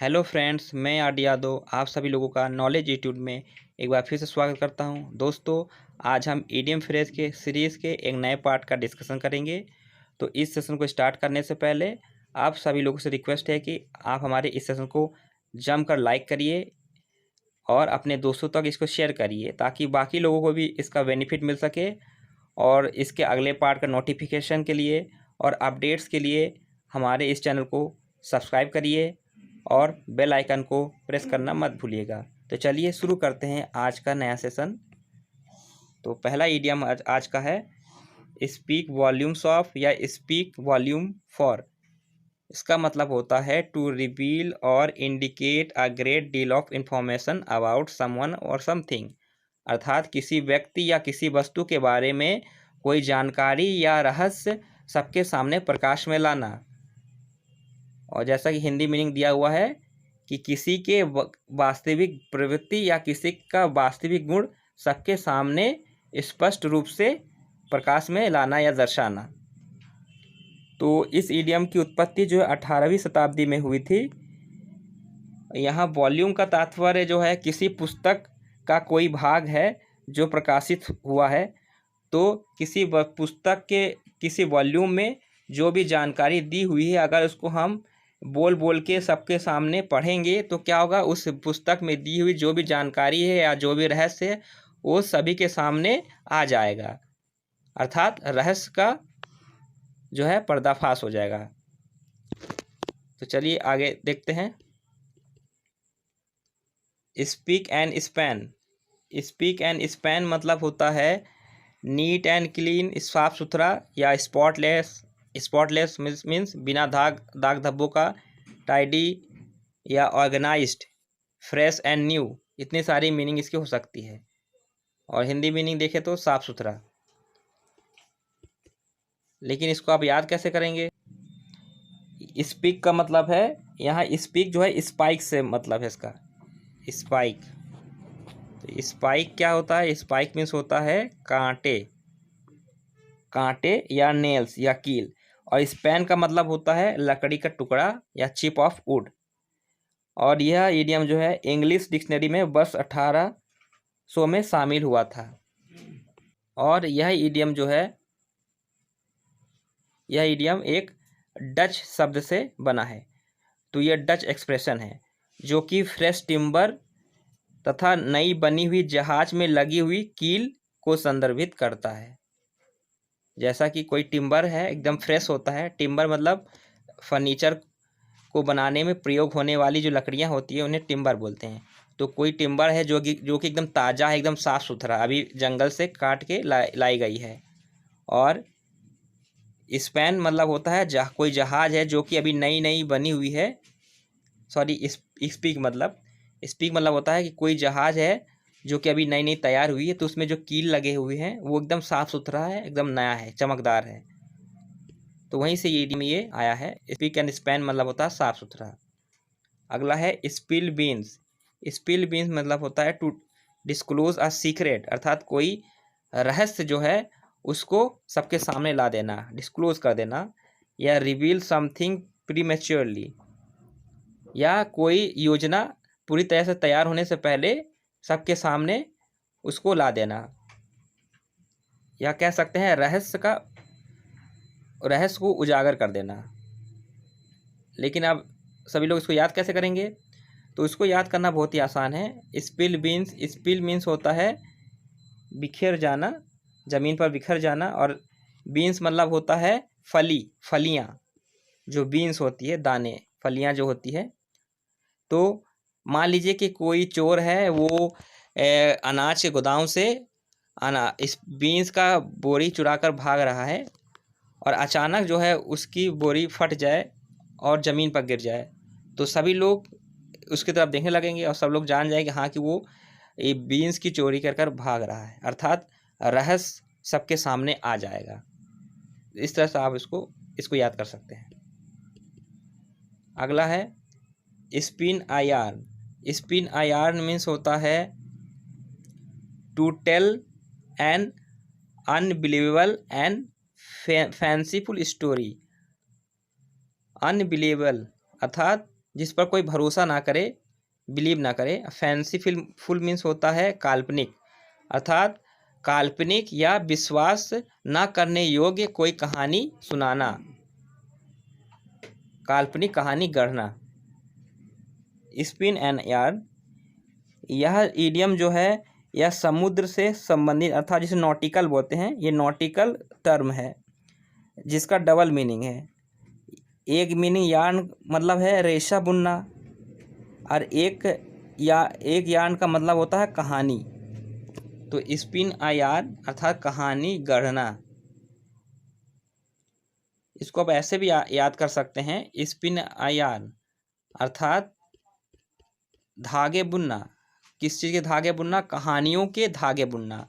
Hello friends, मैं RD. Yadav आप सभी लोगों का नॉलेज यूट्यूब में एक बार फिर से स्वागत करता हूं। दोस्तों, आज हम ईडियम फ्रेज के सीरीज़ के एक नए पार्ट का डिस्कशन करेंगे। तो इस सेशन को स्टार्ट करने से पहले आप सभी लोगों से रिक्वेस्ट है कि आप हमारे इस सेशन को जमकर लाइक करिए और अपने दोस्तों तक इसको शेयर करिए ताकि बाकी लोगों को भी इसका बेनिफिट मिल सके। और इसके अगले पार्ट का नोटिफिकेशन के लिए और अपडेट्स के लिए हमारे इस चैनल को सब्सक्राइब करिए और बेल आइकन को प्रेस करना मत भूलिएगा। तो चलिए शुरू करते हैं आज का नया सेशन। तो पहला इडियम आज का है स्पीक वॉल्यूम्स ऑफ या स्पीक वॉल्यूम फॉर। इसका मतलब होता है टू रिवील और indicate a great deal of information about someone और समथिंग, अर्थात किसी व्यक्ति या किसी वस्तु के बारे में कोई जानकारी या रहस्य सबके सामने प्रकाश में लाना। और जैसा कि हिंदी मीनिंग दिया हुआ है कि किसी के वास्तविक प्रवृत्ति या किसी का वास्तविक गुण सबके सामने स्पष्ट रूप से प्रकाश में लाना या दर्शाना। तो इस इडियम की उत्पत्ति जो है 18वीं शताब्दी में हुई थी। यहाँ वॉल्यूम का तात्पर्य जो है किसी पुस्तक का कोई भाग है जो प्रकाशित हुआ है। तो किसी पुस्तक के किसी वॉल्यूम में जो भी जानकारी दी हुई है, अगर उसको हम बोल बोल के सबके सामने पढ़ेंगे तो क्या होगा, उस पुस्तक में दी हुई जो भी जानकारी है या जो भी रहस्य है वो सभी के सामने आ जाएगा, अर्थात रहस्य का जो है पर्दाफाश हो जाएगा। तो चलिए आगे देखते हैं। Speak and span. Speak and span मतलब होता है नीट एंड क्लीन, साफ सुथरा या स्पॉटलेस। स्पॉटलेस मीन्स बिना दाग धब्बों का, टाइडी या ऑर्गेनाइज्ड, फ्रेश एंड न्यू। इतनी सारी मीनिंग इसकी हो सकती है। और हिंदी मीनिंग देखें तो साफ सुथरा। लेकिन इसको आप याद कैसे करेंगे? स्पीक का मतलब है, यहाँ स्पीक जो है स्पाइक से मतलब है इसका, स्पाइक। तो स्पाइक क्या होता है? स्पाइक मीन्स होता है कांटे या नेल्स या कील। और स्पैन का मतलब होता है लकड़ी का टुकड़ा या चिप ऑफ वुड। और यह इडियम जो है इंग्लिश डिक्शनरी में वर्ष 1800 में शामिल हुआ था। और यह इडियम जो है, यह इडियम एक डच शब्द से बना है। तो यह डच एक्सप्रेशन है जो कि फ्रेश टिम्बर तथा नई बनी हुई जहाज में लगी हुई कील को संदर्भित करता है। जैसा कि कोई टिम्बर है एकदम फ्रेश होता है। टिम्बर मतलब फर्नीचर को बनाने में प्रयोग होने वाली जो लकड़ियां होती है उन्हें टिम्बर बोलते हैं। तो कोई टिम्बर है जो कि एकदम ताज़ा है, एकदम साफ़ सुथरा, अभी जंगल से काट के लाई गई है। और स्पैन मतलब होता है कोई जहाज़ है जो कि अभी नई बनी हुई है। सॉरी, स्पीक मतलब होता है कि कोई जहाज़ है जो कि अभी नई तैयार हुई है, तो उसमें जो कील लगे हुए हैं वो एकदम साफ़ सुथरा है, एकदम नया है, चमकदार है। तो वहीं से ये आया है। स्पीक एंड स्पैन मतलब होता है साफ़ सुथरा। अगला है स्पिल बीन्स। स्पिल बीन्स मतलब होता है टू डिस्क्लोज अ सीक्रेट, अर्थात कोई रहस्य जो है उसको सबके सामने ला देना, डिस्क्लोज कर देना। या रिवील समथिंग प्रीमेच्योरली, या कोई योजना पूरी तरह से तैयार होने से पहले सबके सामने उसको ला देना। या कह सकते हैं रहस्य को उजागर कर देना। लेकिन अब सभी लोग इसको याद कैसे करेंगे? तो इसको याद करना बहुत ही आसान है। स्पिल मीन्स होता है बिखर जाना, ज़मीन पर बिखर जाना। और बीन्स मतलब होता है फलियाँ, जो बीन्स होती है, दाने, फलियाँ जो होती है। तो मान लीजिए कि कोई चोर है, वो अनाज के गोदाम से इस बीन्स का बोरी चुरा कर भाग रहा है और अचानक जो है उसकी बोरी फट जाए और ज़मीन पर गिर जाए। तो सभी लोग उसकी तरफ देखने लगेंगे और सब लोग जान जाएंगे हाँ कि वो ये बीन्स की चोरी कर भाग रहा है, अर्थात रहस्य सबके सामने आ जाएगा। इस तरह से आप इसको याद कर सकते हैं। अगला है spin a yarn. Spin a yarn means होता है to tell an unbelievable and fanciful story. Unbelievable अर्थात जिस पर कोई भरोसा ना करे, बिलीव ना करे। फैंसीफुल मीन्स होता है काल्पनिक, अर्थात काल्पनिक या विश्वास ना करने योग्य कोई कहानी सुनाना, काल्पनिक कहानी गढ़ना। स्पिन एंड यार्न, यह इडियम जो है यह समुद्र से संबंधित अर्थात जिसे नॉटिकल बोलते हैं, ये नॉटिकल टर्म है जिसका डबल मीनिंग है। एक मीनिंग यार्न मतलब है रेशा बुनना, और एक यार्न का मतलब होता है कहानी। तो स्पिन अ यार्न अर्थात कहानी गढ़ना। इसको आप ऐसे भी याद कर सकते हैं, स्पिन अ यार्न अर्थात धागे बुनना। किस चीज़ के धागे बुनना? कहानियों के धागे बुनना,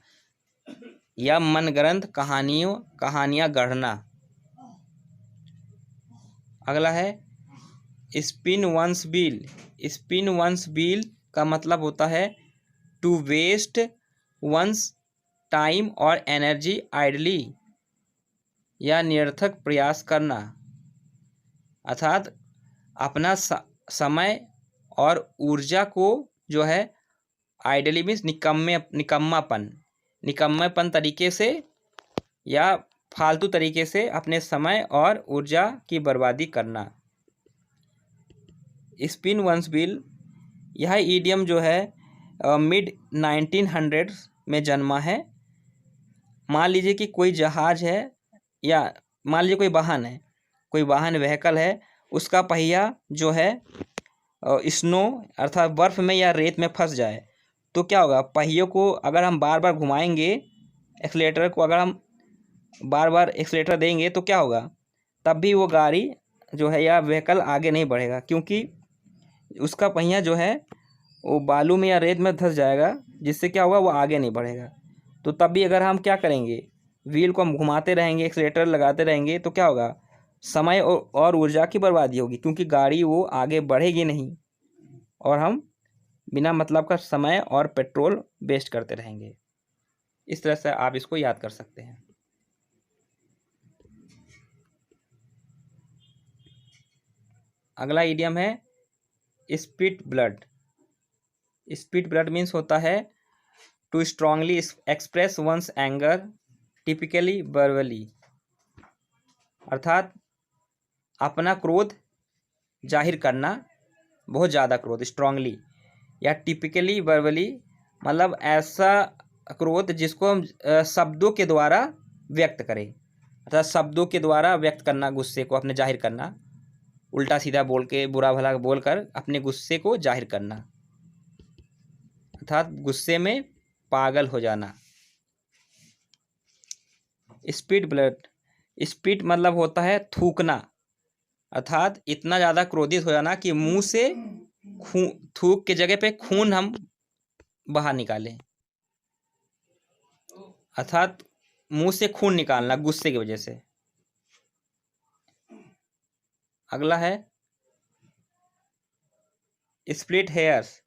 या मनगढ़ंत कहानियाँ गढ़ना। अगला है spin one's wheel. Spin one's wheel का मतलब होता है टू वेस्ट वंस टाइम और एनर्जी आइडली, या निरर्थक प्रयास करना, अर्थात अपना समय और ऊर्जा को जो है आइडली मीन्स निकम्मेपन तरीके से या फालतू तरीके से अपने समय और ऊर्जा की बर्बादी करना। स्पिन वंस व्हील यह ईडियम जो है मिड 1900 में जन्मा है। मान लीजिए कि कोई जहाज है, या मान लीजिए कोई वाहन व्हीकल है, उसका पहिया जो है स्नो अर्थात बर्फ़ में या रेत में फंस जाए, तो क्या होगा? पहियों को अगर हम बार बार घुमाएंगे, एक्सीलेटर को अगर हम बार बार एक्सीलेटर देंगे तो क्या होगा? तब भी वो गाड़ी जो है या व्हीकल आगे नहीं बढ़ेगा, क्योंकि उसका पहिया जो है वो बालू में या रेत में धंस जाएगा, जिससे क्या होगा? वो आगे नहीं बढ़ेगा। तो तब भी अगर हम क्या करेंगे, व्हील को हम घुमाते रहेंगे, एक्सीलेटर लगाते रहेंगे, तो क्या होगा? समय और ऊर्जा की बर्बादी होगी, क्योंकि गाड़ी वो आगे बढ़ेगी नहीं, और हम बिना मतलब का समय और पेट्रोल वेस्ट करते रहेंगे। इस तरह से आप इसको याद कर सकते हैं। अगला इडियम है spit blood. Spit blood means होता है to strongly express one's anger typically verbally, अर्थात अपना क्रोध जाहिर करना, बहुत ज़्यादा क्रोध, स्ट्रांगली, या टिपिकली वर्बली मतलब ऐसा क्रोध जिसको हम शब्दों के द्वारा व्यक्त करें, अर्थात शब्दों के द्वारा व्यक्त करना, गुस्से को अपने जाहिर करना, उल्टा सीधा बोल के, बुरा भला बोलकर अपने गुस्से को जाहिर करना, अर्थात गुस्से में पागल हो जाना। स्पिट ब्लड, स्पिट मतलब होता है थूकना, अर्थात इतना ज़्यादा क्रोधित हो जाना कि मुंह से थूक के जगह पे खून हम बाहर निकालें, अर्थात मुंह से खून निकालना गुस्से की वजह से। अगला है split hairs.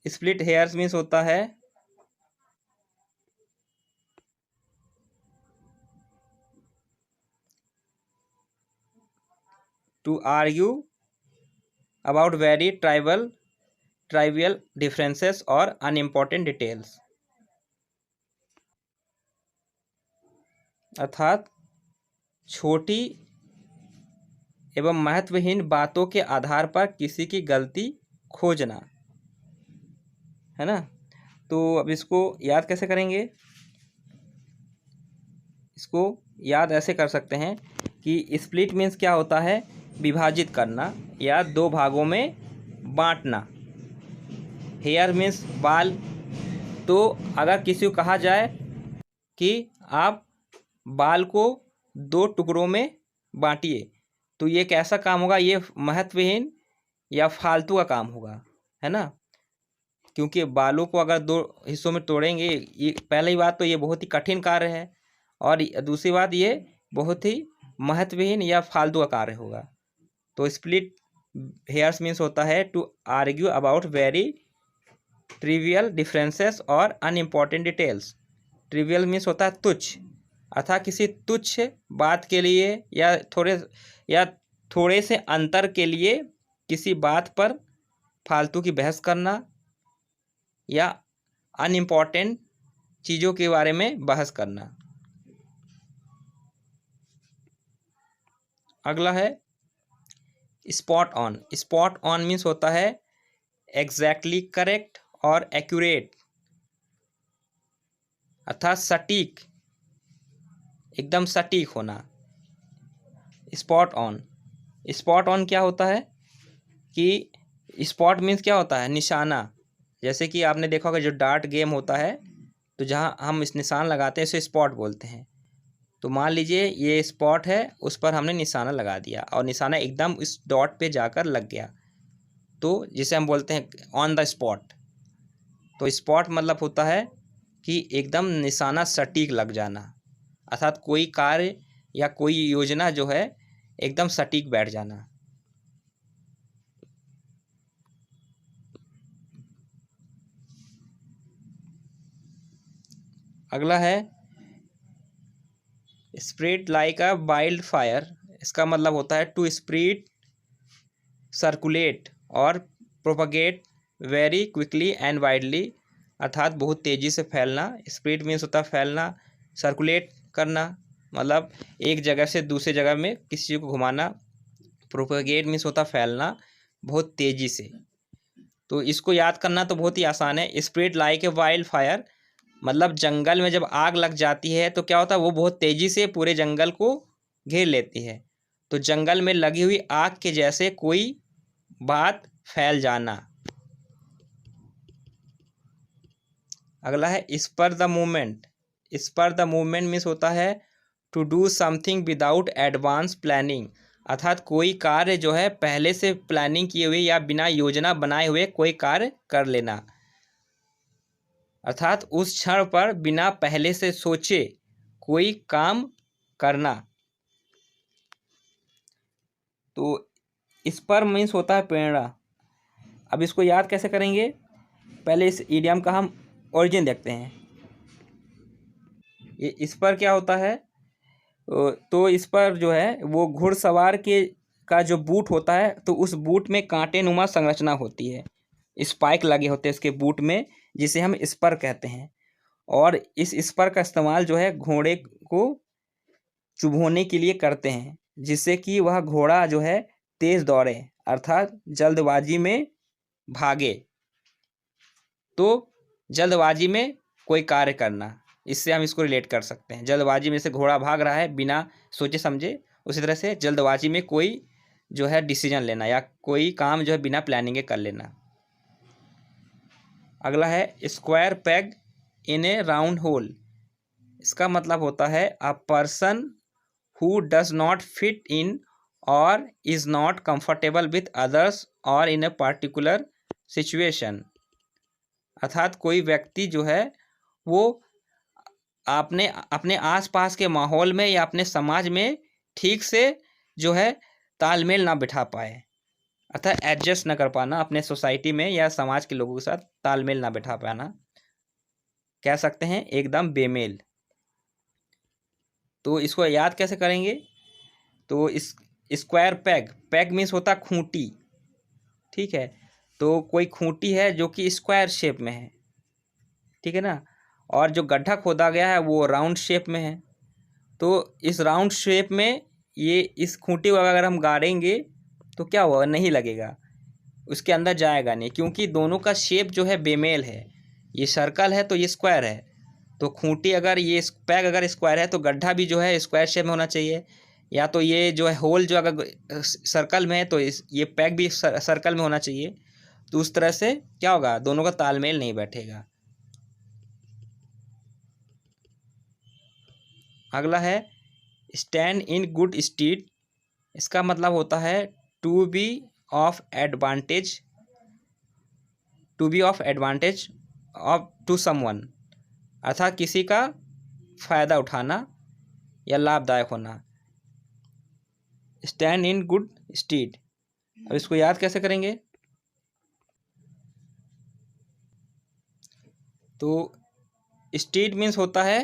Split hairs means होता है to argue about very trivial differences और अनइम्पॉर्टेंट डिटेल्स, अर्थात छोटी एवं महत्वहीन बातों के आधार पर किसी की गलती खोजना, है ना। तो अब इसको याद कैसे करेंगे? इसको याद ऐसे कर सकते हैं कि स्प्लिट मीन्स क्या होता है? विभाजित करना या दो भागों में बांटना। हेयर मीन्स बाल। तो अगर किसी को कहा जाए कि आप बाल को दो टुकड़ों में बांटिए, तो ये कैसा काम होगा? ये महत्वहीन या फालतू का काम होगा, है ना, क्योंकि बालों को अगर दो हिस्सों में तोड़ेंगे, ये पहली बात तो ये बहुत ही कठिन कार्य है, और दूसरी बात ये बहुत ही महत्वहीन या फालतू का कार्य होगा। तो स्प्लिट हेयर्स मीन्स होता है to argue about very trivial differences और अनइम्पॉर्टेंट डिटेल्स। ट्रिवियल मीन्स होता है तुच्छ, अर्थात किसी तुच्छ बात के लिए या थोड़े से अंतर के लिए किसी बात पर फालतू की बहस करना या अनइम्पॉर्टेंट चीज़ों के बारे में बहस करना। अगला है spot on. Spot on means होता है एग्जैक्टली करेक्ट और एक्यूरेट, अर्थात सटीक, एकदम सटीक होना। Spot on. स्पॉट ऑन क्या होता है कि स्पॉट मीन्स क्या होता है, निशाना। जैसे कि आपने देखा होगा जो डार्ट गेम होता है, तो जहाँ हम इस निशान लगाते हैं उसे स्पॉट बोलते हैं। तो मान लीजिए ये स्पॉट है, उस पर हमने निशाना लगा दिया और निशाना एकदम इस डॉट पे जाकर लग गया, तो जिसे हम बोलते हैं ऑन द स्पॉट। तो स्पॉट मतलब होता है कि एकदम निशाना सटीक लग जाना, अर्थात कोई कार्य या कोई योजना जो है एकदम सटीक बैठ जाना। अगला है स्प्रेड लाइक अ वाइल्ड फायर। इसका मतलब होता है टू स्प्रेड, सर्कुलेट और propagate very quickly and widely, अर्थात बहुत तेज़ी से फैलना। स्प्रेड मीन्स होता है फैलना, सर्कुलेट करना मतलब एक जगह से दूसरी जगह में किसी चीज़ को घुमाना, प्रोपगेट मीन्स होता है फैलना बहुत तेज़ी से। तो इसको याद करना तो बहुत ही आसान है। Spread like a wild fire मतलब जंगल में जब आग लग जाती है तो क्या होता है, वो बहुत तेज़ी से पूरे जंगल को घेर लेती है। तो जंगल में लगी हुई आग के जैसे कोई बात फैल जाना। अगला है spur the movement. Spur the movement means होता है to do something without advance planning, अर्थात कोई कार्य जो है पहले से प्लानिंग किए हुए या बिना योजना बनाए हुए कोई कार्य कर लेना, अर्थात उस क्षण पर बिना पहले से सोचे कोई काम करना। तो स्पर मीन्स होता है प्रेरणा। अब इसको याद कैसे करेंगे, पहले इस इडियम का हम ओरिजिन देखते हैं। ये स्पर क्या होता है, तो इस पर जो है वो घुड़सवार के का जो बूट होता है, तो उस बूट में कांटे नुमा संरचना होती है, स्पाइक लगे होते हैं इसके बूट में, जिसे हम स्पर कहते हैं। और इस स्पर का इस्तेमाल जो है घोड़े को चुभोने के लिए करते हैं, जिससे कि वह घोड़ा जो है तेज दौड़े, अर्थात जल्दबाजी में भागे। तो जल्दबाजी में कोई कार्य करना, इससे हम इसको रिलेट कर सकते हैं। जल्दबाजी में से घोड़ा भाग रहा है बिना सोचे समझे, उसी तरह से जल्दबाजी में कोई जो है डिसीजन लेना या कोई काम जो है बिना प्लानिंग के कर लेना। अगला है square peg in a round hole. इसका मतलब होता है a person who does not fit in और is not comfortable with others और इन ए पर्टिकुलर सिचुएशन, अर्थात कोई व्यक्ति जो है वो आपने अपने आसपास के माहौल में या अपने समाज में ठीक से जो है तालमेल ना बिठा पाए, अर्थात एडजस्ट ना कर पाना, अपने सोसाइटी में या समाज के लोगों के साथ तालमेल ना बिठा पाना, कह सकते हैं एकदम बेमेल। तो इसको याद कैसे करेंगे, तो इस स्क्वायर पेग, पेग मीन्स होता खूंटी, ठीक है। तो कोई खूंटी है जो कि स्क्वायर शेप में है, ठीक है ना, और जो गड्ढा खोदा गया है वो राउंड शेप में है। तो इस राउंड शेप में ये इस खूंटी को अगर हम गाड़ेंगे तो क्या होगा, नहीं लगेगा, उसके अंदर जाएगा नहीं, क्योंकि दोनों का शेप जो है बेमेल है। ये सर्कल है तो ये स्क्वायर है, तो खूंटी अगर ये पैग अगर स्क्वायर है तो गड्ढा भी जो है स्क्वायर शेप में होना चाहिए, या तो ये जो है होल जो अगर सर्कल में है तो ये पैग भी सर्कल में होना चाहिए। तो उस तरह से क्या होगा, दोनों का तालमेल नहीं बैठेगा। अगला है स्टैंड इन गुड स्टीड। इसका मतलब होता है to be of advantage, to be of advantage of to someone, अर्थात किसी का फ़ायदा उठाना या लाभदायक होना। स्टैंड इन गुड स्टीड, अब इसको याद कैसे करेंगे, तो स्टीड मीन्स होता है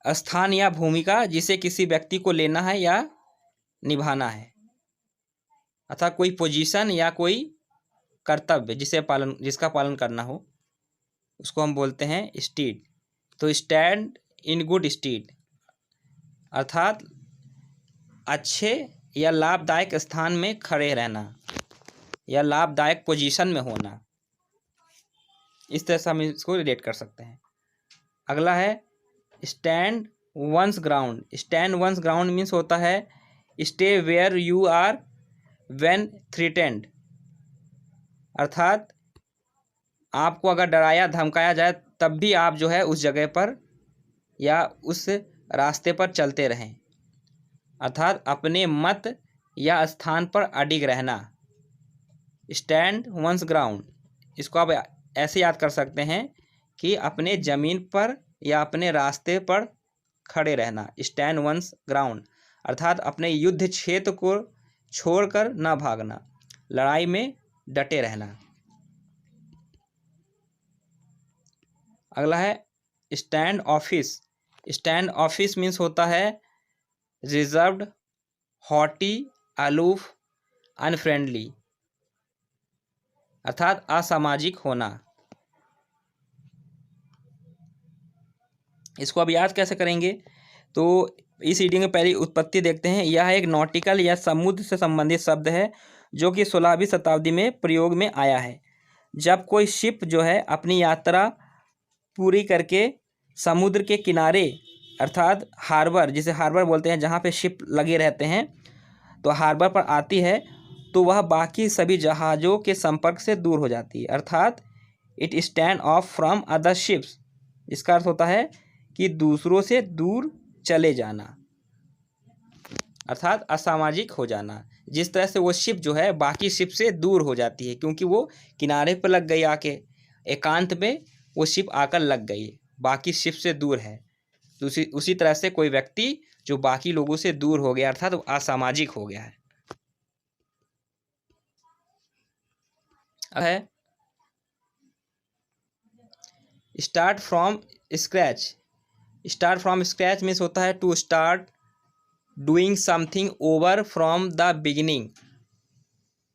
स्थान या भूमिका जिसे किसी व्यक्ति को लेना है या निभाना है, अर्थात कोई पोजीशन या कोई कर्तव्य जिसका पालन करना हो, उसको हम बोलते हैं स्टीड। तो स्टैंड इन गुड स्टीड, अर्थात अच्छे या लाभदायक स्थान में खड़े रहना या लाभदायक पोजीशन में होना, इस तरह से हम इसको रिलेट कर सकते हैं। अगला है stand one's ground. Stand one's ground means होता है stay where you are when threatened, अर्थात आपको अगर डराया धमकाया जाए तब भी आप जो है उस जगह पर या उस रास्ते पर चलते रहें, अर्थात अपने मत या स्थान पर अडिग रहना। स्टैंड वंस ग्राउंड, इसको आप ऐसे याद कर सकते हैं कि अपने ज़मीन पर या अपने रास्ते पर खड़े रहना। स्टैंड वंस ग्राउंड अर्थात अपने युद्ध क्षेत्र को छोड़कर न भागना, लड़ाई में डटे रहना। अगला है stand office. Stand office means होता है रिजर्व्ड, हॉटी, अलूफ, अनफ्रेंडली, अर्थात असामाजिक होना। इसको अब याद कैसे करेंगे, तो इस इडियम की पहली उत्पत्ति देखते हैं। यह एक नॉटिकल या समुद्र से संबंधित शब्द है जो कि 16वीं शताब्दी में प्रयोग में आया है। जब कोई शिप जो है अपनी यात्रा पूरी करके समुद्र के किनारे अर्थात हार्बर, जिसे हार्बर बोलते हैं जहाँ पे शिप लगे रहते हैं, तो हार्बर पर आती है तो वह बाकी सभी जहाज़ों के संपर्क से दूर हो जाती है, अर्थात it stand of from other ships. इसका अर्थ होता है कि दूसरों से दूर चले जाना, अर्थात असामाजिक हो जाना। जिस तरह से वो शिप जो है बाकी शिप से दूर हो जाती है क्योंकि वो किनारे पर लग गई, आके एकांत में वो शिप आकर लग गई, बाकी शिप से दूर है। तो उसी तरह से कोई व्यक्ति जो बाकी लोगों से दूर हो गया अर्थात वो असामाजिक हो गया है। Start from scratch. Start from scratch means होता है to start doing something over from the beginning.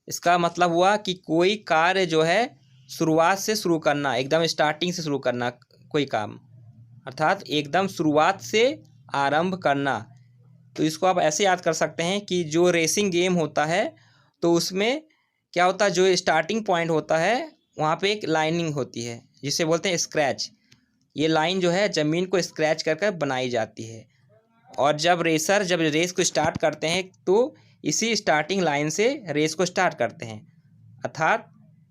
इसका मतलब हुआ कि कोई कार्य जो है शुरुआत से शुरू करना, एकदम स्टार्टिंग से शुरू करना कोई काम, अर्थात एकदम शुरुआत से आरंभ करना। तो इसको आप ऐसे याद कर सकते हैं कि जो रेसिंग गेम होता है तो उसमें क्या होता है, जो स्टार्टिंग पॉइंट होता है वहाँ पे एक लाइनिंग होती है जिसे बोलते हैं स्क्रैच। ये लाइन जो है ज़मीन को स्क्रैच कर कर बनाई जाती है, और जब रेस को स्टार्ट करते हैं तो इसी स्टार्टिंग लाइन से रेस को स्टार्ट करते हैं, अर्थात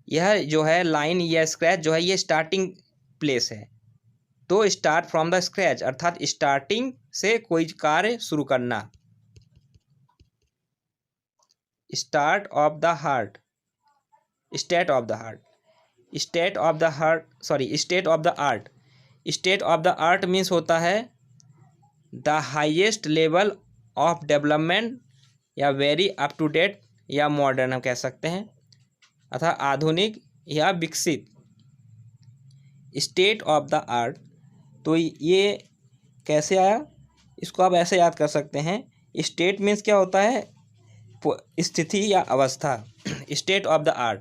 यह जो है लाइन या स्क्रैच जो है ये स्टार्टिंग प्लेस है। तो स्टार्ट फ्रॉम द स्क्रैच अर्थात स्टार्टिंग से कोई कार्य शुरू करना। Start of the heart, state of the heart, state of the heart sorry state of the art. State of the art means होता है the highest level of development या very up to date या modern हम कह सकते हैं, अर्थात आधुनिक या विकसित। स्टेट ऑफ द आर्ट, तो ये कैसे आया, इसको आप ऐसे याद कर सकते हैं। स्टेट मीन्स क्या होता है, स्थिति या अवस्था। स्टेट ऑफ द आर्ट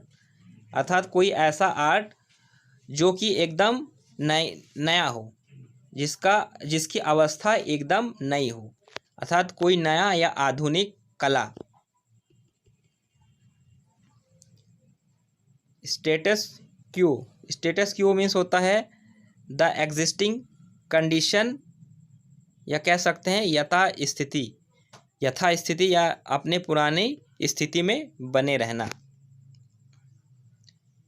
अर्थात कोई ऐसा आर्ट जो कि एकदम नया हो, जिसकी अवस्था एकदम नई हो, अर्थात कोई नया या आधुनिक कला। Status Q, status Q means होता है द एग्जिस्टिंग कंडीशन या कह सकते हैं यथा स्थिति या अपने पुरानी स्थिति में बने रहना।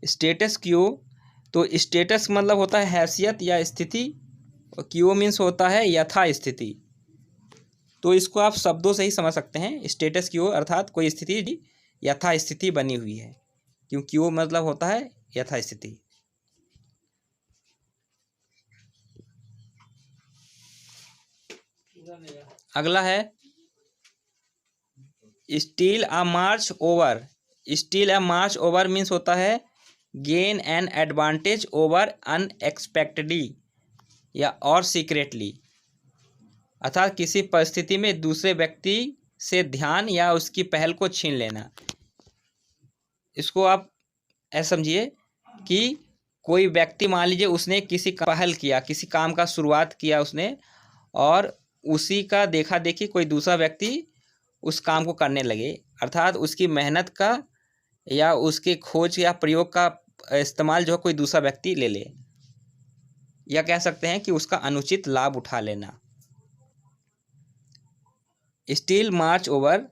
स्टेटस क्यू, तो स्टेटस मतलब होता है हैसियत या स्थिति, और क्यू मीन्स होता है यथा स्थिति। तो इसको आप शब्दों से ही समझ सकते हैं। स्टेटस क्यू अर्थात कोई स्थिति यथा स्थिति बनी हुई है, क्यों क्यू मतलब होता है यथा स्थिति। अगला है स्टील अ मार्च ओवर। स्टील अ मार्च ओवर मीन्स होता है gain an advantage over unexpectedly या और सीक्रेटली, अर्थात किसी परिस्थिति में दूसरे व्यक्ति से ध्यान या उसकी पहल को छीन लेना। इसको आप ऐसा समझिए कि कोई व्यक्ति, मान लीजिए उसने किसी का पहल किया, किसी काम का शुरुआत किया उसने, और उसी का देखा देखी कोई दूसरा व्यक्ति उस काम को करने लगे, अर्थात उसकी मेहनत का या उसके खोज या प्रयोग का इस्तेमाल जो है कोई दूसरा व्यक्ति ले ले, या कह सकते हैं कि उसका अनुचित लाभ उठा लेना। स्टील मार्च ओवर,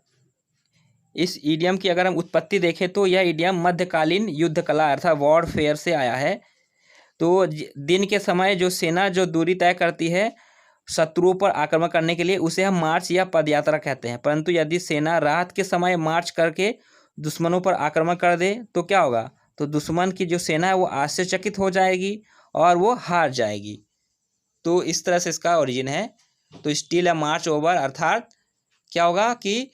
इस ईडियम की अगर हम उत्पत्ति देखें तो यह ईडियम मध्यकालीन युद्ध कला अर्थात वॉरफेयर से आया है। तो दिन के समय जो सेना जो दूरी तय करती है शत्रुओं पर आक्रमण करने के लिए, उसे हम मार्च या पदयात्रा कहते हैं। परंतु यदि सेना रात के समय मार्च करके दुश्मनों पर आक्रमण कर दे तो क्या होगा, तो दुश्मन की जो सेना है वो आश्चर्यचकित हो जाएगी और वो हार जाएगी। तो इस तरह से इसका ओरिजिन है। तो स्टील या मार्च ओवर अर्थात क्या होगा कि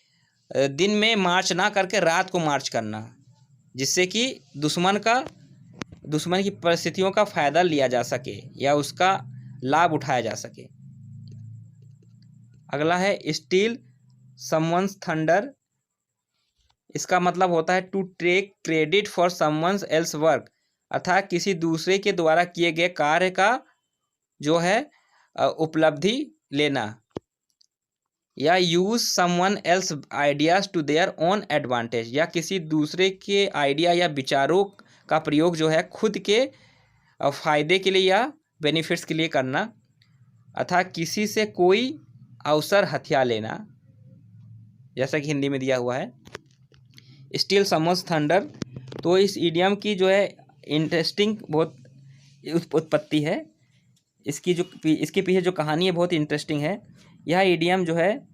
दिन में मार्च ना करके रात को मार्च करना, जिससे कि दुश्मन की परिस्थितियों का फायदा लिया जा सके या उसका लाभ उठाया जा सके। अगला है स्टील समवन्स थंडर। इसका मतलब होता है to take credit for someone's else work, अर्थात किसी दूसरे के द्वारा किए गए कार्य का जो है उपलब्धि लेना, या use someone else ideas to their own advantage, या किसी दूसरे के आइडिया या विचारों का प्रयोग जो है खुद के फायदे के लिए या बेनिफिट्स के लिए करना, अर्थात किसी से कोई अवसर हथिया लेना, जैसा कि हिंदी में दिया हुआ है स्टील समवन्स थंडर। तो इस इडियम की जो है इंटरेस्टिंग बहुत उत्पत्ति है, इसके पीछे जो कहानी है बहुत इंटरेस्टिंग है। यह इडियम जो है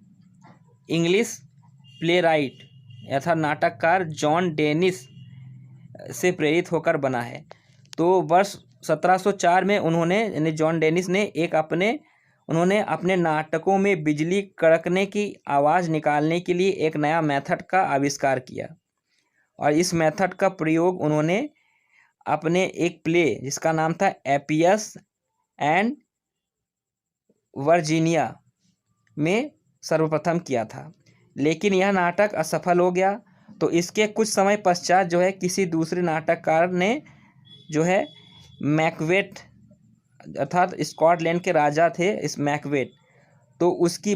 इंग्लिश प्ले राइट अर्थात नाटककार जॉन डेनिस से प्रेरित होकर बना है। तो वर्ष 1704 में उन्होंने जॉन डेनिस ने उन्होंने अपने नाटकों में बिजली कड़कने की आवाज़ निकालने के लिए एक नया मेथड का आविष्कार किया, और इस मेथड का प्रयोग उन्होंने अपने एक प्ले जिसका नाम था एपियस एंड वर्जीनिया में सर्वप्रथम किया था। लेकिन यह नाटक असफल हो गया। तो इसके कुछ समय पश्चात जो है किसी दूसरे नाटककार ने जो है मैकबेथ अर्थात स्कॉटलैंड के राजा थे इस मैकबेथ, तो उसकी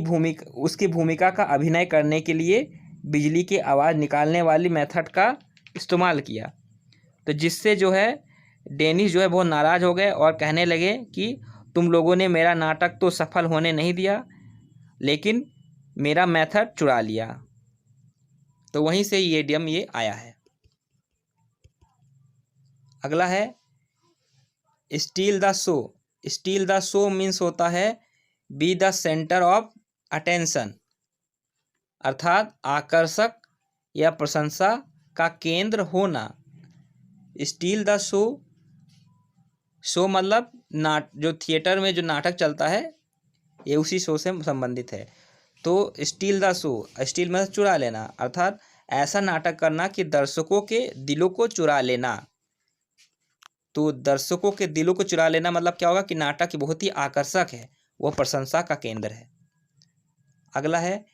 भूमिका का अभिनय करने के लिए बिजली की आवाज़ निकालने वाली मेथड का इस्तेमाल किया। तो जिससे जो है डेनिस जो है बहुत नाराज़ हो गए और कहने लगे कि तुम लोगों ने मेरा नाटक तो सफल होने नहीं दिया, लेकिन मेरा मेथड चुरा लिया। तो वहीं से ये इडियम ये आया है। अगला है steel the show. Steel the show means होता है be the centre of attention, अर्थात आकर्षक या प्रशंसा का केंद्र होना। स्टील द शो मतलब जो थिएटर में जो नाटक चलता है ये उसी शो से संबंधित है। तो स्टील द शो, स्टील मतलब चुरा लेना, अर्थात ऐसा नाटक करना कि दर्शकों के दिलों को चुरा लेना। तो दर्शकों के दिलों को चुरा लेना मतलब क्या होगा कि नाटक बहुत ही आकर्षक है, वह प्रशंसा का केंद्र है। अगला है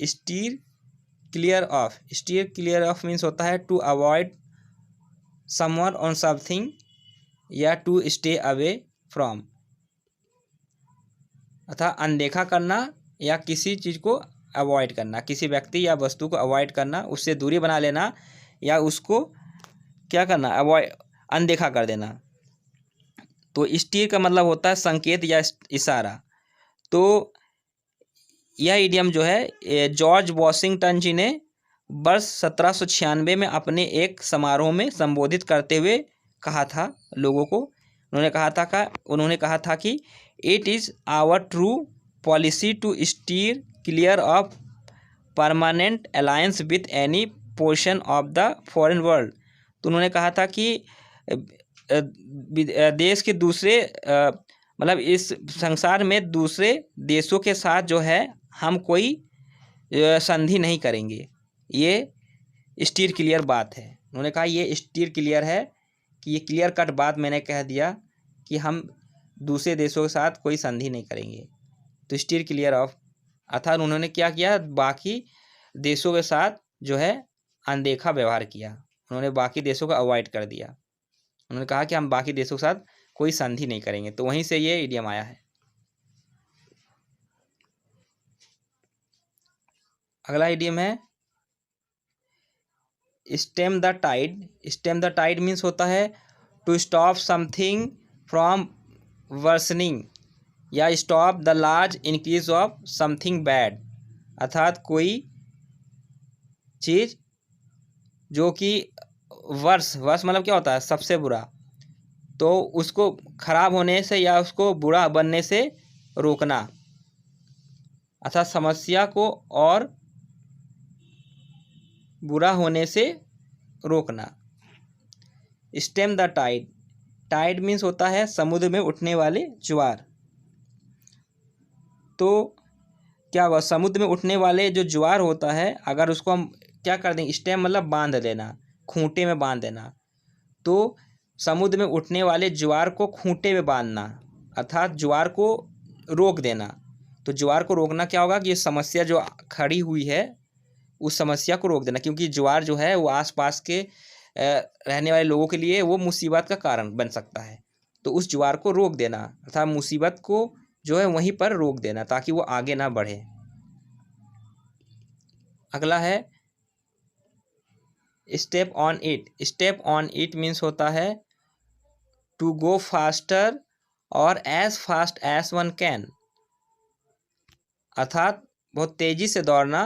steer clear of. Steer clear of means होता है to avoid someone on something या टू स्टे अवे फ्रॉम, अर्थात अनदेखा करना या किसी चीज़ को अवॉइड करना, किसी व्यक्ति या वस्तु को अवॉइड करना, उससे दूरी बना लेना या उसको क्या करना, अनदेखा कर देना। तो स्टीयर का मतलब होता है संकेत या इशारा। तो यह इडियम जो है जॉर्ज वॉशिंगटन जी ने वर्ष 1796 में अपने एक समारोह में संबोधित करते हुए कहा था लोगों को। उन्होंने कहा था कि it is our true policy to steer clear of permanent alliance with any portion of the foreign world. तो उन्होंने कहा था कि देश के दूसरे मतलब इस संसार में दूसरे देशों के साथ जो है हम कोई संधि नहीं करेंगे। ये स्टीयर क्लियर बात है। उन्होंने कहा ये स्टीयर क्लियर है कि ये क्लियर कट बात मैंने कह दिया कि हम दूसरे देशों के साथ कोई संधि नहीं करेंगे। तो स्टीयर क्लियर ऑफ, अर्थात उन्होंने क्या किया, बाकी देशों के साथ जो है अनदेखा व्यवहार किया, उन्होंने बाकी देशों को अवॉइड कर दिया। उन्होंने कहा कि हम बाकी देशों के साथ कोई संधि नहीं करेंगे, तो वहीं से ये इडियम आया है। अगला इडियम है stem the tide. Stem the tide means होता है to stop something from worsening या stop the large increase of something bad, अर्थात कोई चीज़ जो कि वर्स मतलब क्या होता है, सबसे बुरा, तो उसको खराब होने से या उसको बुरा बनने से रोकना, अर्थात समस्या को और बुरा होने से रोकना। Stem the tide, tide means होता है समुद्र में उठने वाले ज्वार। तो क्या हुआ, समुद्र में उठने वाले जो ज्वार होता है, अगर उसको हम क्या कर देंगे, स्टेम मतलब बांध देना, खूंटे में बांध देना, तो समुद्र में उठने वाले ज्वार को खूंटे में बांधना, अर्थात ज्वार को रोक देना। तो ज्वार को रोकना क्या होगा कि ये समस्या जो खड़ी हुई है उस समस्या को रोक देना, क्योंकि ज्वार जो है वो आसपास के रहने वाले लोगों के लिए वो मुसीबत का कारण बन सकता है, तो उस ज्वार को रोक देना, अर्थात मुसीबत को जो है वहीं पर रोक देना ताकि वो आगे ना बढ़े। अगला है step on it. Step on it means होता है टू गो फास्टर और as fast as one can, अर्थात बहुत तेज़ी से दौड़ना,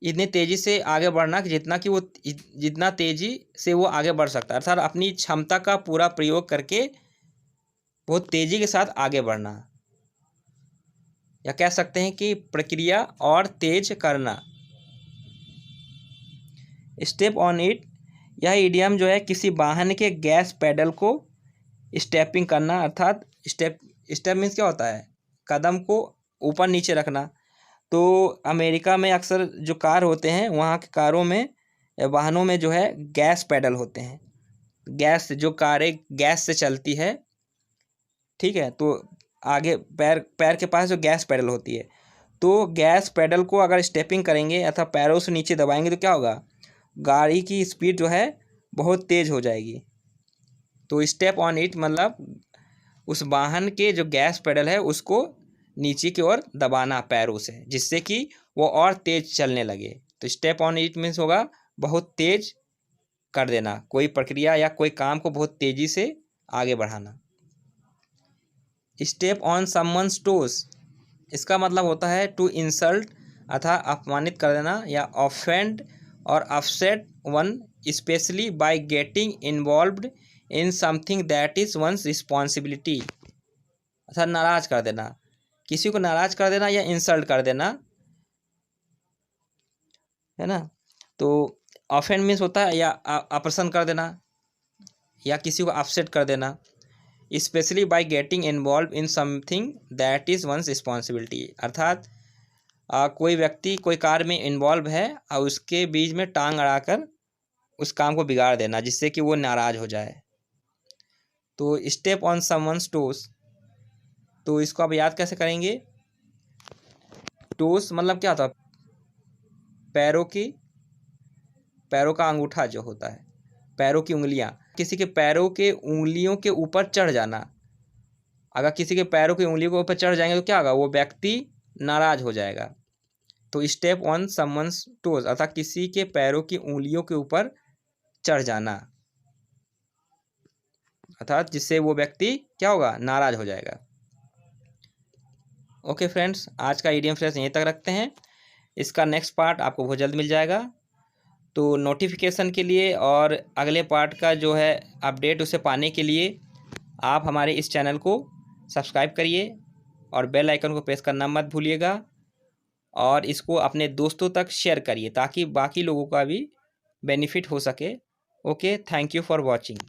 इतनी तेज़ी से आगे बढ़ना कि जितना तेज़ी से वो आगे बढ़ सकता है, अर्थात अपनी क्षमता का पूरा प्रयोग करके बहुत तेज़ी के साथ आगे बढ़ना, या कह सकते हैं कि प्रक्रिया और तेज करना। स्टेप ऑन इट, यह इडियम जो है किसी वाहन के गैस पेडल को स्टेपिंग करना, अर्थात स्टेप मीन्स क्या होता है, कदम को ऊपर नीचे रखना। तो अमेरिका में अक्सर जो कार होते हैं, वहाँ के कारों में वाहनों में जो है गैस पेडल होते हैं, गैस जो कारें गैस से चलती है, ठीक है, तो आगे पैर के पास जो गैस पेडल होती है, तो गैस पेडल को अगर स्टेपिंग करेंगे अथवा पैरों से नीचे दबाएंगे तो क्या होगा, गाड़ी की स्पीड जो है बहुत तेज़ हो जाएगी। तो स्टेप ऑन इट मतलब उस वाहन के जो गैस पेडल है उसको नीचे की ओर दबाना पैरों से, जिससे कि वो और तेज़ चलने लगे। तो स्टेप ऑन इट मीन्स होगा बहुत तेज़ कर देना, कोई प्रक्रिया या कोई काम को बहुत तेज़ी से आगे बढ़ाना। स्टेप ऑन समवन्स टोस, इसका मतलब होता है टू इंसल्ट, अर्थात अपमानित कर देना या ऑफेंड और upset one specially by getting involved in something that is one's responsibility, अर्थात नाराज कर देना, किसी को नाराज कर देना या इंसल्ट कर देना, है ना। तो ऑफेंड मीन्स होता है या अप्रसन्न कर देना या किसी को अपसेट कर देना, specially by getting involve in something that is one's responsibility, अर्थात कोई व्यक्ति कोई कार्य में इन्वॉल्व है और उसके बीच में टांग अड़ाकर उस काम को बिगाड़ देना जिससे कि वो नाराज़ हो जाए। तो स्टेप ऑन समवन्स टोस, तो इसको आप याद कैसे करेंगे, टोस मतलब क्या होता है, पैरों का अंगूठा जो होता है, पैरों की उंगलियां, किसी के पैरों के उंगलियों के ऊपर चढ़ जाना, अगर किसी के पैरों की उंगलियों के ऊपर चढ़ जाएंगे तो क्या होगा, वो व्यक्ति नाराज हो जाएगा। तो स्टेप ऑन समवन्स टोज अर्थात किसी के पैरों की उंगलियों के ऊपर चढ़ जाना, अर्थात जिससे वो व्यक्ति क्या होगा, नाराज हो जाएगा। ओके फ्रेंड्स, आज का इडियम फ्रेज यहीं तक रखते हैं, इसका नेक्स्ट पार्ट आपको बहुत जल्द मिल जाएगा। तो नोटिफिकेशन के लिए और अगले पार्ट का जो है अपडेट उसे पाने के लिए आप हमारे इस चैनल को सब्सक्राइब करिए और बेल आइकन को प्रेस करना मत भूलिएगा, और इसको अपने दोस्तों तक शेयर करिए ताकि बाकी लोगों का भी बेनिफिट हो सके। Okay, thank you for watching.